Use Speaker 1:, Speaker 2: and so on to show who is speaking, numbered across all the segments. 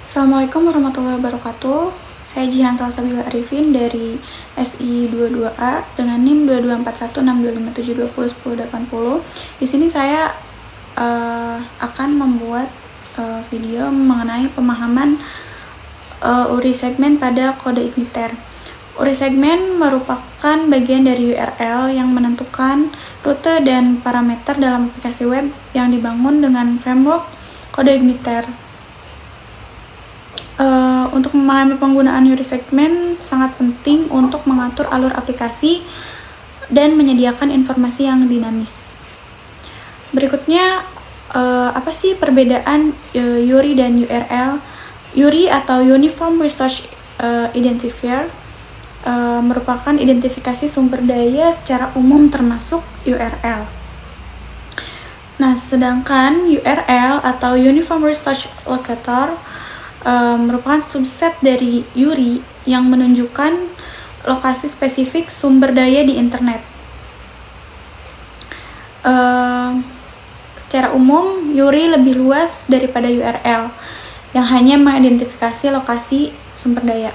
Speaker 1: Assalamualaikum warahmatullahi wabarakatuh. Saya Jihan Salsabila Arifin dari SI 22A dengan NIM 22416257201080. Di sini saya akan membuat video mengenai pemahaman URI segmen pada kode Igniter. URI segmen merupakan bagian dari URL yang menentukan rute dan parameter dalam aplikasi web yang dibangun dengan framework kode Igniter. Untuk memahami penggunaan URI segmen sangat penting untuk mengatur alur aplikasi dan menyediakan informasi yang dinamis. Berikutnya, apa sih perbedaan URI dan URL? URI atau Uniform Resource Identifier merupakan identifikasi sumber daya secara umum termasuk URL. Nah, sedangkan URL atau Uniform Resource Locator merupakan subset dari URI yang menunjukkan lokasi spesifik sumber daya di internet. Secara umum, URI lebih luas daripada URL yang hanya mengidentifikasi lokasi sumber daya.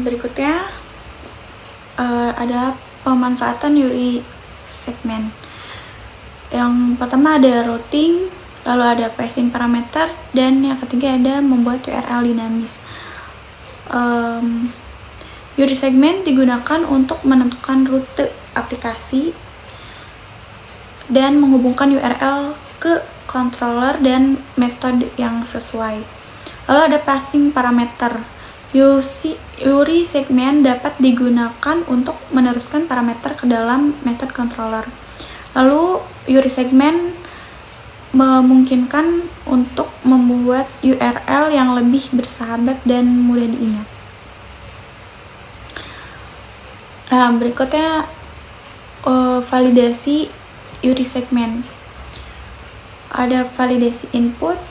Speaker 1: Berikutnya ada pemanfaatan URI segmen. Yang pertama ada routing, lalu ada passing parameter, dan yang ketiga ada membuat URL dinamis. URI segmen digunakan untuk menentukan rute aplikasi dan menghubungkan URL ke controller dan metode yang sesuai. Lalu ada passing parameter. URI segmen dapat digunakan untuk meneruskan parameter ke dalam metode controller. Lalu URI segmen memungkinkan untuk membuat URL yang lebih bersahabat dan mudah diingat. Nah, berikutnya validasi URI segmen. Ada validasi input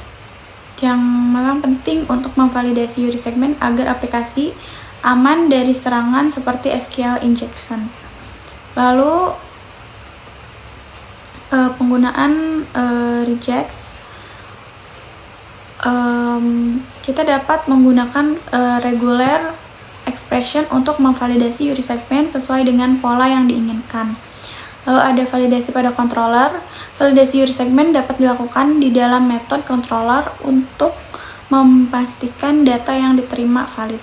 Speaker 1: yang memang penting untuk memvalidasi URI segmen agar aplikasi aman dari serangan seperti SQL injection. Lalu penggunaan regex, kita dapat menggunakan regular expression untuk memvalidasi URI segmen sesuai dengan pola yang diinginkan. Lalu ada validasi pada controller. Validasi URI segmen dapat dilakukan di dalam metode controller untuk memastikan data yang diterima valid.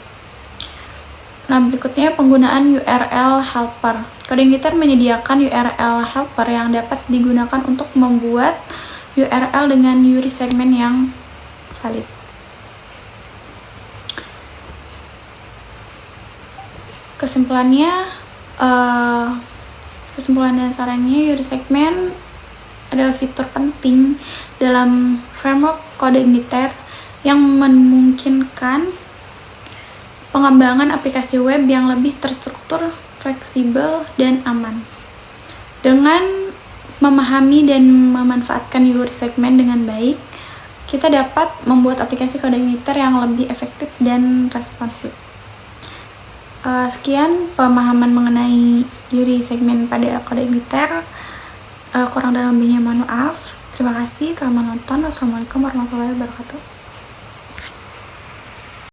Speaker 1: Nah, berikutnya penggunaan URL helper. Kode Igniter menyediakan URL helper yang dapat digunakan untuk membuat URL dengan URI segmen yang valid. Kesimpulan dasarnya, URI segmen adalah fitur penting dalam framework kode Igniter yang memungkinkan pengembangan aplikasi web yang lebih terstruktur, fleksibel, dan aman. Dengan memahami dan memanfaatkan URI segmen dengan baik, kita dapat membuat aplikasi kode Igniter yang lebih efektif dan responsif. Sekian pemahaman mengenai URI segmen pada kode Igniter. Kurang dan lebihnya mohon maaf. Terima kasih telah menonton. Wassalamualaikum warahmatullahi wabarakatuh.